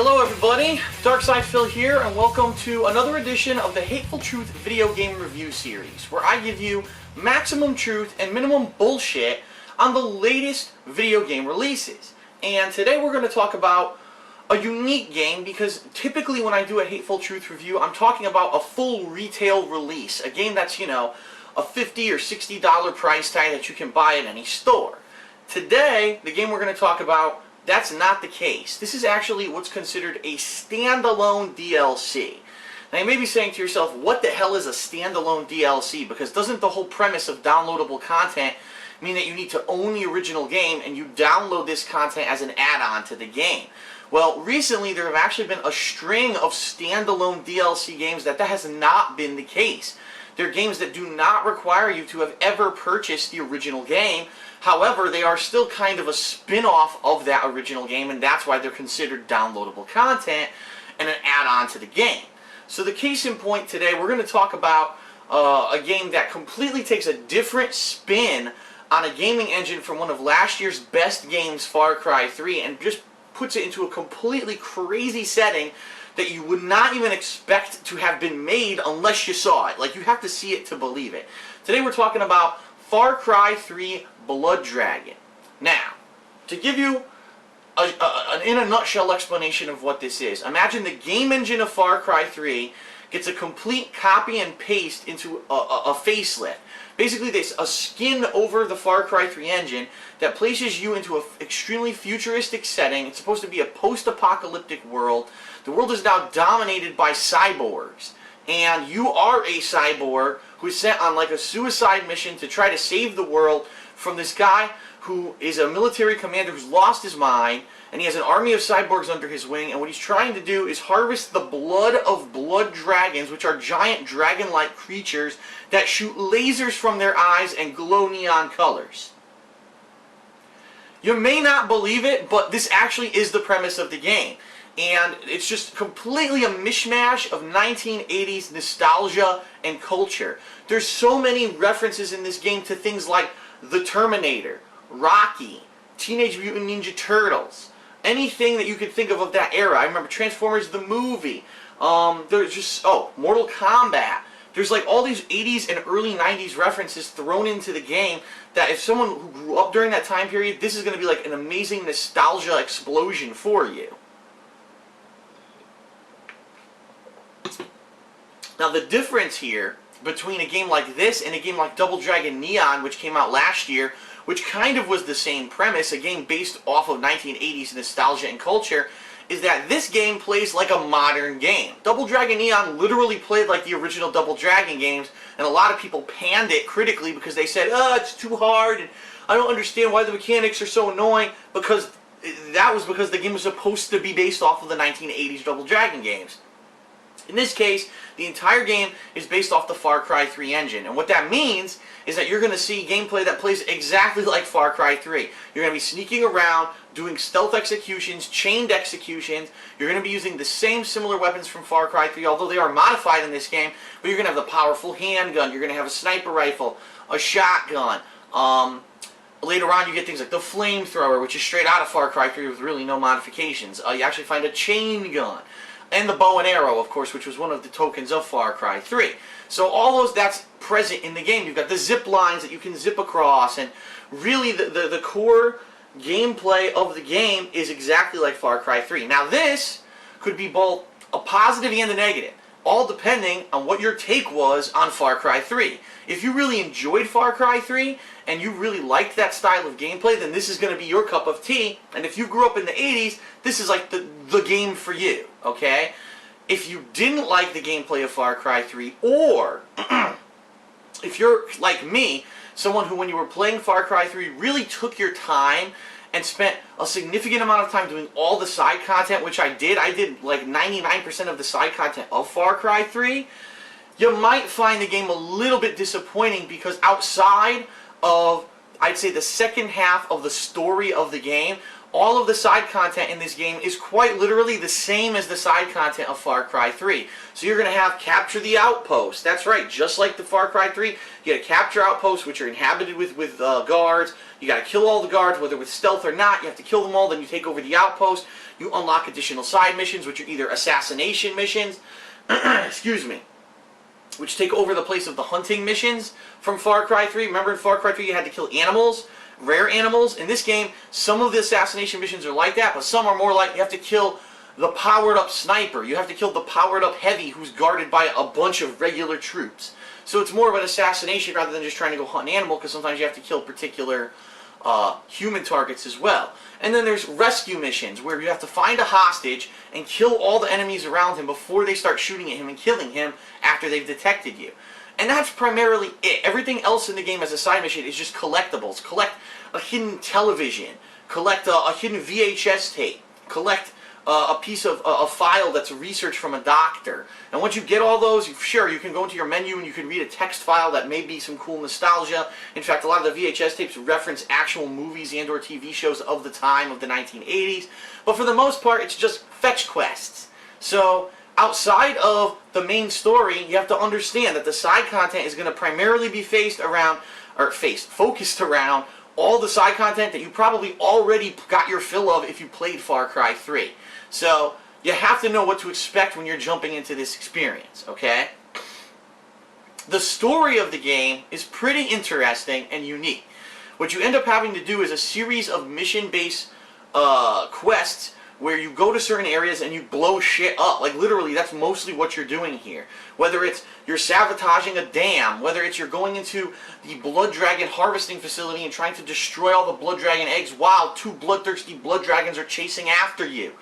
Hello everybody, Darkside Phil here, and welcome to another edition of the Hateful Truth video game review series, where I give you maximum truth and minimum bullshit on the latest video game releases. And today we're going to talk about a unique game, because typically when I do a Hateful Truth review, I'm talking about a full retail release, a game that's, you know, a $50 or $60 price tag that you can buy at any store. Today, the game we're going to talk about, that's not the case. This is actually what's considered a standalone DLC. Now you may be saying to yourself, what the hell is a standalone DLC? Because doesn't the whole premise of downloadable content mean that you need to own the original game and you download this content as an add-on to the game? Well, recently there have actually been a string of standalone DLC games that has not been the case. They're games that do not require you to have ever purchased the original game. However, they are still kind of a spin-off of that original game, and that's why they're considered downloadable content and an add-on to the game. So the case in point today, we're going to talk about a game that completely takes a different spin on a gaming engine from one of last year's best games, Far Cry 3, and just puts it into a completely crazy setting that you would not even expect to have been made unless you saw it. Like, you have to see it to believe it. Today we're talking about Far Cry 3 Blood Dragon. Now, to give you in a nutshell explanation of what this is, imagine the game engine of Far Cry 3 gets a complete copy and paste into a facelift. Basically, there's a skin over the Far Cry 3 engine that places you into an extremely futuristic setting. It's supposed to be a post-apocalyptic world. The world is now dominated by cyborgs, and you are a cyborg who is sent on like a suicide mission to try to save the world from this guy who is a military commander who's lost his mind, and he has an army of cyborgs under his wing, and what he's trying to do is harvest the blood of blood dragons, which are giant dragon-like creatures that shoot lasers from their eyes and glow neon colors. You may not believe it, but this actually is the premise of the game. And it's just completely a mishmash of 1980s nostalgia and culture. There's so many references in this game to things like The Terminator, Rocky, Teenage Mutant Ninja Turtles, anything that you could think of that era. I remember Transformers the movie. There's just, Mortal Kombat. There's like all these 80s and early 90s references thrown into the game that if someone who grew up during that time period, this is going to be like an amazing nostalgia explosion for you. Now the difference here between a game like this and a game like Double Dragon Neon, which came out last year, which kind of was the same premise, a game based off of 1980s nostalgia and culture, is that this game plays like a modern game. Double Dragon Neon literally played like the original Double Dragon games, and a lot of people panned it critically because they said, it's too hard, and I don't understand why the mechanics are so annoying, because that was because the game was supposed to be based off of the 1980s Double Dragon games. In this case, the entire game is based off the Far Cry 3 engine, and what that means is that you're going to see gameplay that plays exactly like Far Cry 3. You're going to be sneaking around, doing stealth executions, chained executions. You're going to be using the same similar weapons from Far Cry 3, although they are modified in this game, but you're going to have the powerful handgun, you're going to have a sniper rifle, a shotgun. Later on you get things like the flamethrower, which is straight out of Far Cry 3 with really no modifications. You actually find a chain gun. And the bow and arrow, of course, which was one of the tokens of Far Cry 3. So all those, that's present in the game. You've got the zip lines that you can zip across, and really the core gameplay of the game is exactly like Far Cry 3. Now this could be both a positive and a negative, all depending on what your take was on Far Cry 3. If you really enjoyed Far Cry 3, and you really liked that style of gameplay, then this is going to be your cup of tea. And if you grew up in the 80s, this is like the game for you, okay? If you didn't like the gameplay of Far Cry 3, or if you're like me, someone who when you were playing Far Cry 3 really took your time and spent a significant amount of time doing all the side content, which I did like 99% of the side content of Far Cry 3, you might find the game a little bit disappointing, because outside of, I'd say, the second half of the story of the game, all of the side content in this game is quite literally the same as the side content of Far Cry 3. So you're going to have capture the outpost. That's right, just like the Far Cry 3, you got to capture outposts which are inhabited with guards. You got to kill all the guards, whether with stealth or not. You have to kill them all, then you take over the outpost. You unlock additional side missions, which are either assassination missions, excuse me, which take over the place of the hunting missions from Far Cry 3. Remember in Far Cry 3 you had to kill animals, rare animals? In this game, some of the assassination missions are like that, but some are more like you have to kill the powered-up sniper. You have to kill the powered-up heavy who's guarded by a bunch of regular troops. So it's more of an assassination rather than just trying to go hunt an animal, because sometimes you have to kill particular human targets as well. And then there's rescue missions, where you have to find a hostage and kill all the enemies around him before they start shooting at him and killing him after they've detected you. And that's primarily it. Everything else in the game as a side mission is just collectibles. Collect a hidden television, collect a hidden VHS tape, collect a piece of a file that's research from a doctor. And once you get all those, sure, you can go into your menu and you can read a text file that may be some cool nostalgia. In fact, a lot of the VHS tapes reference actual movies and or TV shows of the time of the 1980s. But for the most part, it's just fetch quests. So outside of the main story, you have to understand that the side content is going to primarily be focused around all the side content that you probably already got your fill of if you played Far Cry 3. So you have to know what to expect when you're jumping into this experience, okay? The story of the game is pretty interesting and unique. What you end up having to do is a series of mission-based quests where you go to certain areas and you blow shit up. Like literally, that's mostly what you're doing here. Whether it's you're sabotaging a dam, whether it's you're going into the blood dragon harvesting facility and trying to destroy all the blood dragon eggs while two bloodthirsty blood dragons are chasing after you.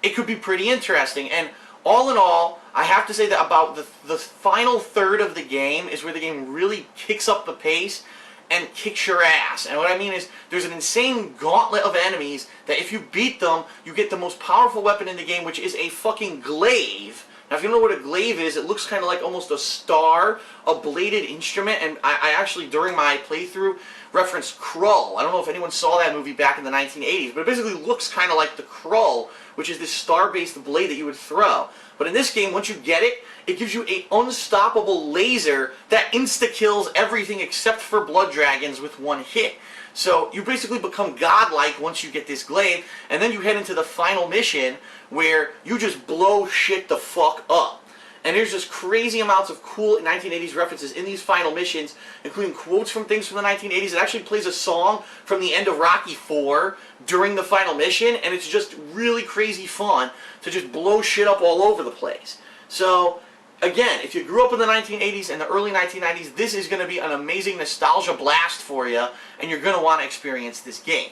It could be pretty interesting. And all in all, I have to say that about the final third of the game is where the game really kicks up the pace and kicks your ass. And what I mean is, there's an insane gauntlet of enemies that if you beat them, you get the most powerful weapon in the game, which is a fucking glaive. Now, if you don't know what a glaive is, it looks kind of like almost a star, a bladed instrument, and I actually, during my playthrough, referenced Krull. I don't know if anyone saw that movie back in the 1980s, but it basically looks kind of like the Krull, which is this star-based blade that you would throw. But in this game, once you get it, it gives you an unstoppable laser that insta-kills everything except for blood dragons with one hit. So you basically become godlike once you get this glaive, and then you head into the final mission where you just blow shit the fuck up. And there's just crazy amounts of cool 1980s references in these final missions, including quotes from things from the 1980s. It actually plays a song from the end of Rocky IV during the final mission, and it's just really crazy fun to just blow shit up all over the place. So, again, if you grew up in the 1980s and the early 1990s, this is going to be an amazing nostalgia blast for you, and you're going to want to experience this game.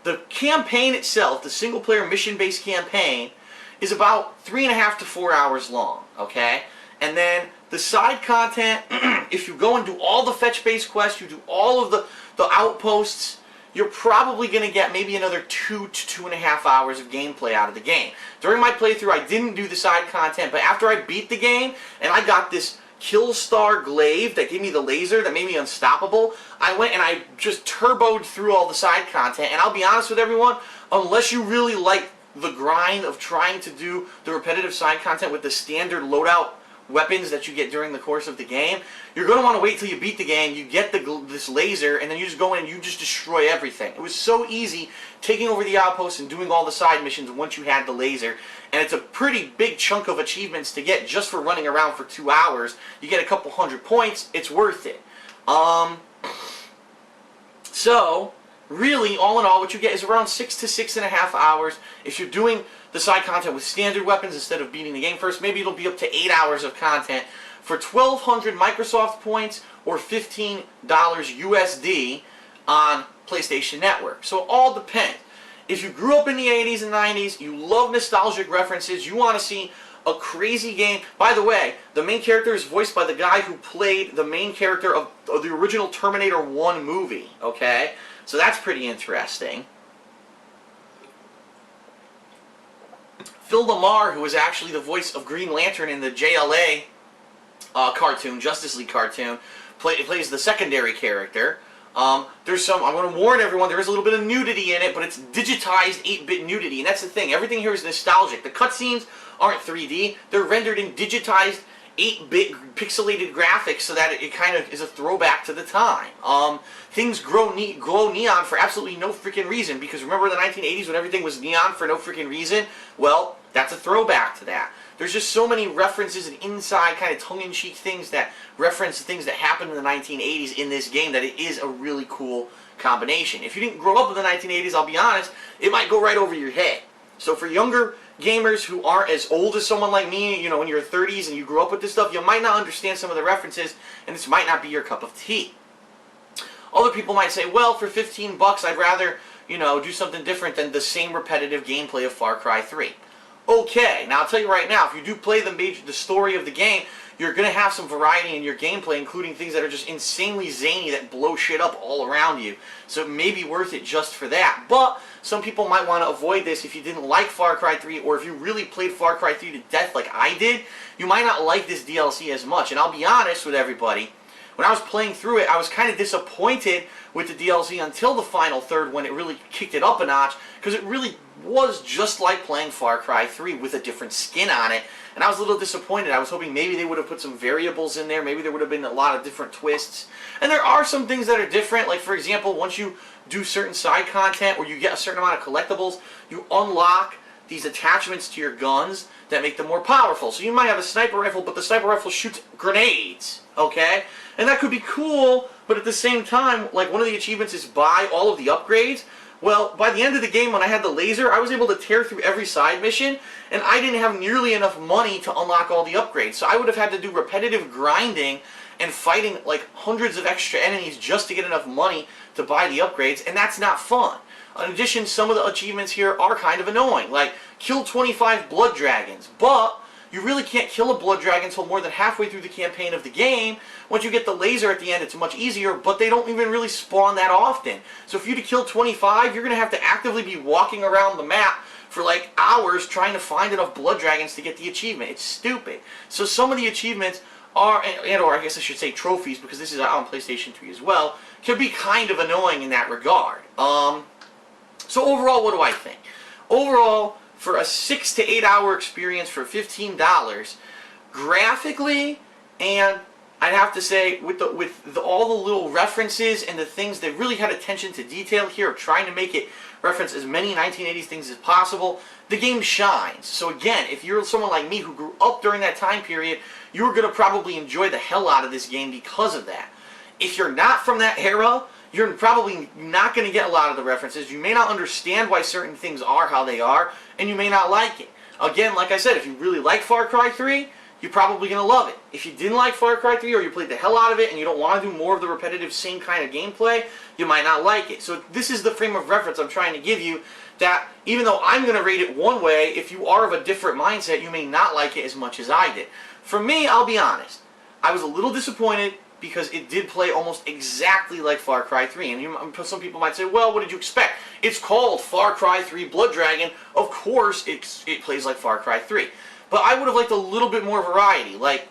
The campaign itself, the single-player mission-based campaign, is about 3.5 to 4 hours long, okay? And then the side content, if you go and do all the fetch-based quests, you do all of the outposts, you're probably going to get maybe another 2 to 2.5 hours of gameplay out of the game. During my playthrough, I didn't do the side content, but after I beat the game, and I got this Kill Star glaive that gave me the laser that made me unstoppable, I went and I just turboed through all the side content, and I'll be honest with everyone, unless you really like the grind of trying to do the repetitive side content with the standard loadout weapons that you get during the course of the game, you're going to want to wait till you beat the game, you get this laser, and then you just go in and you just destroy everything. It was so easy taking over the outposts and doing all the side missions once you had the laser, and it's a pretty big chunk of achievements to get just for running around for 2 hours. You get a couple hundred points, it's worth it. So, really, all in all, what you get is around 6 to 6.5 hours. If you're doing the side content with standard weapons instead of beating the game first, maybe it'll be up to 8 hours of content for 1,200 Microsoft points or $15 USD on PlayStation Network. So it all depends. If you grew up in the 80s and 90s, you love nostalgic references, you want to see a crazy game. By the way, the main character is voiced by the guy who played the main character of the original Terminator 1 movie, okay? So that's pretty interesting. Phil LaMarr, who was actually the voice of Green Lantern in the JLA cartoon, Justice League cartoon, plays the secondary character. There's some, I'm going to warn everyone, there is a little bit of nudity in it, but it's digitized 8-bit nudity, and that's the thing. Everything here is nostalgic. The cutscenes aren't 3D. They're rendered in digitized 8-bit pixelated graphics so that it kind of is a throwback to the time. Things glow neon for absolutely no freaking reason, because remember the 1980s when everything was neon for no freaking reason? Well, that's a throwback to that. There's just so many references and inside kind of tongue-in-cheek things that reference things that happened in the 1980s in this game that it is a really cool combination. If you didn't grow up in the 1980s, I'll be honest, it might go right over your head. So for younger gamers who aren't as old as someone like me, you know, in your 30s and you grew up with this stuff, you might not understand some of the references, and this might not be your cup of tea. Other people might say, well, for 15 bucks, I'd rather, you know, do something different than the same repetitive gameplay of Far Cry 3. Okay, now I'll tell you right now, if you do play the story of the game, you're going to have some variety in your gameplay, including things that are just insanely zany that blow shit up all around you. So it may be worth it just for that. But some people might want to avoid this if you didn't like Far Cry 3, or if you really played Far Cry 3 to death like I did, you might not like this DLC as much. And I'll be honest with everybody, when I was playing through it, I was kind of disappointed with the DLC until the final third, when it really kicked it up a notch, because it really was just like playing Far Cry 3 with a different skin on it. And I was a little disappointed. I was hoping maybe they would have put some variables in there. Maybe there would have been a lot of different twists. And there are some things that are different. Like, for example, once you do certain side content or you get a certain amount of collectibles, you unlock these attachments to your guns that make them more powerful. So you might have a sniper rifle, but the sniper rifle shoots grenades, okay? And that could be cool, but at the same time, like, one of the achievements is buy all of the upgrades. Well, by the end of the game, when I had the laser, I was able to tear through every side mission, and I didn't have nearly enough money to unlock all the upgrades. So I would have had to do repetitive grinding and fighting like hundreds of extra enemies just to get enough money to buy the upgrades, and that's not fun. In addition, some of the achievements here are kind of annoying, like kill 25 blood dragons, but you really can't kill a blood dragon until more than halfway through the campaign of the game. Once you get the laser at the end, it's much easier, but they don't even really spawn that often. So for you to kill 25, you're going to have to actively be walking around the map for like hours trying to find enough blood dragons to get the achievement. It's stupid. So some of the achievements are, or I guess I should say trophies, because this is out on PlayStation 3 as well, can be kind of annoying in that regard. So overall, what do I think? Overall, for a 6 to 8 hour experience for $15, graphically, and I'd have to say with all the little references and the things that really had attention to detail here of trying to make it reference as many 1980s things as possible, the game shines. So again, if you're someone like me who grew up during that time period, you're going to probably enjoy the hell out of this game because of that. If you're not from that era, you're probably not going to get a lot of the references. You may not understand why certain things are how they are, and you may not like it. Again, like I said, if you really like Far Cry 3, you're probably going to love it. If you didn't like Far Cry 3, or you played the hell out of it and you don't want to do more of the repetitive same kind of gameplay, you might not like it. So this is the frame of reference I'm trying to give you, that even though I'm going to rate it one way, if you are of a different mindset, you may not like it as much as I did. For me, I'll be honest, I was a little disappointed because it did play almost exactly like Far Cry 3. And some people might say, well, what did you expect? It's called Far Cry 3 Blood Dragon. Of course it plays like Far Cry 3. But I would have liked a little bit more variety. Like,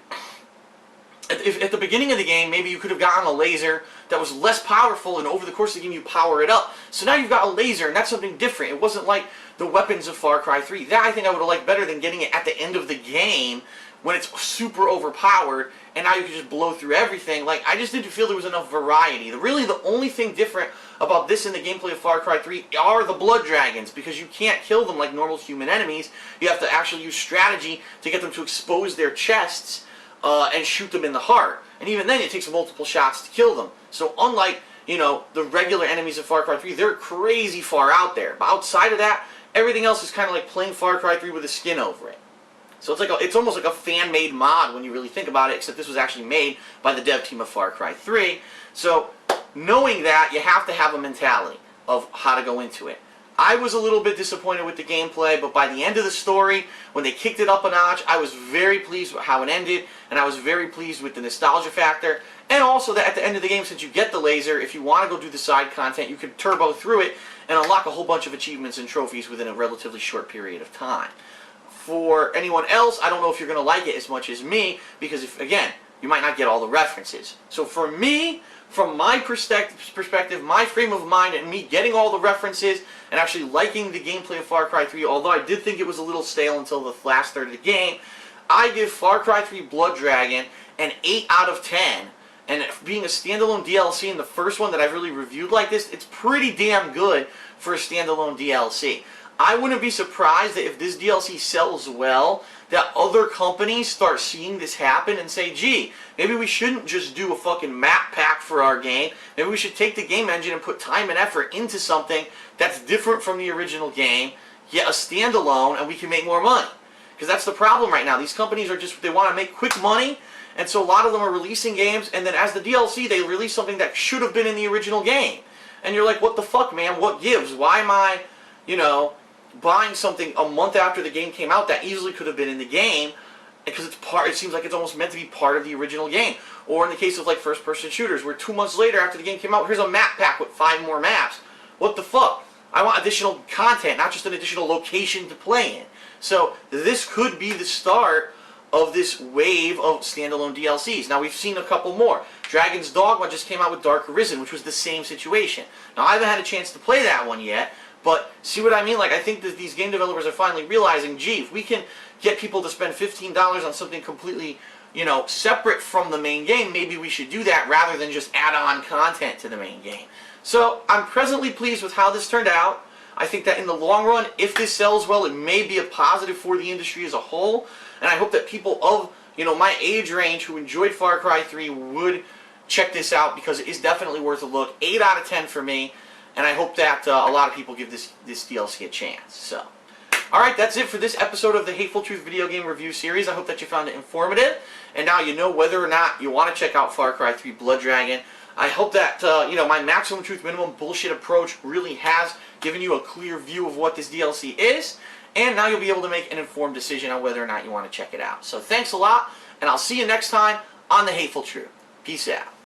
at the beginning of the game, maybe you could have gotten a laser that was less powerful, and over the course of the game you power it up. So now you've got a laser, and that's something different. It wasn't like the weapons of Far Cry 3. That I think I would have liked better than getting it at the end of the game when it's super overpowered, and now you can just blow through everything. Like, I just didn't feel there was enough variety. Really, the only thing different about this in the gameplay of Far Cry 3 are the blood dragons, because you can't kill them like normal human enemies. You have to actually use strategy to get them to expose their chests and shoot them in the heart. And even then, it takes multiple shots to kill them. So unlike, you know, the regular enemies of Far Cry 3, they're crazy far out there. But outside of that, everything else is kind of like playing Far Cry 3 with a skin over it. So it's almost like a fan-made mod when you really think about it, except this was actually made by the dev team of Far Cry 3. So knowing that, you have to have a mentality of how to go into it. I was a little bit disappointed with the gameplay, but by the end of the story, when they kicked it up a notch, I was very pleased with how it ended, and I was very pleased with the nostalgia factor. And also that at the end of the game, since you get the laser, if you want to go do the side content, you can turbo through it and unlock a whole bunch of achievements and trophies within a relatively short period of time. For anyone else, I don't know if you're going to like it as much as me, because, again, you might not get all the references. So for me, from my perspective, my frame of mind, and me getting all the references, and actually liking the gameplay of Far Cry 3, although I did think it was a little stale until the last third of the game, I give Far Cry 3 Blood Dragon an 8 out of 10. And being a standalone DLC and the first one that I've really reviewed like this, it's pretty damn good for a standalone DLC. I wouldn't be surprised that if this DLC sells well, that other companies start seeing this happen and say, gee, maybe we shouldn't just do a fucking map pack for our game. Maybe we should take the game engine and put time and effort into something that's different from the original game, yet a standalone, and we can make more money. Because that's the problem right now. These companies are just, they want to make quick money, and so a lot of them are releasing games, and then as the DLC, they release something that should have been in the original game. And you're like, what the fuck, man? What gives? Why am I, you know, buying something a month after the game came out that easily could have been in the game? Because it's part, it seems like it's almost meant to be part of the original game. Or in the case of like first-person shooters, where 2 months later after the game came out, here's a map pack with 5 more maps. What the fuck? I want additional content, not just an additional location to play in. So this could be the start of this wave of standalone DLCs. Now we've seen a couple more. Dragon's Dogma just came out with Dark Arisen, which was the same situation. Now I haven't had a chance to play that one yet, but see what I mean? Like, I think that these game developers are finally realizing, gee, if we can get people to spend $15 on something completely, you know, separate from the main game, maybe we should do that rather than just add on content to the main game. So I'm presently pleased with how this turned out. I think that in the long run, if this sells well, it may be a positive for the industry as a whole. And I hope that people of, you know, my age range who enjoyed Far Cry 3 would check this out, because it is definitely worth a look. 8 out of 10 for me. And I hope that a lot of people give this DLC a chance. So, alright, that's it for this episode of the Hateful Truth video game review series. I hope that you found it informative. And now you know whether or not you want to check out Far Cry 3 Blood Dragon. I hope that, you know, my maximum truth, minimum bullshit approach really has given you a clear view of what this DLC is. And now you'll be able to make an informed decision on whether or not you want to check it out. So thanks a lot, and I'll see you next time on the Hateful Truth. Peace out.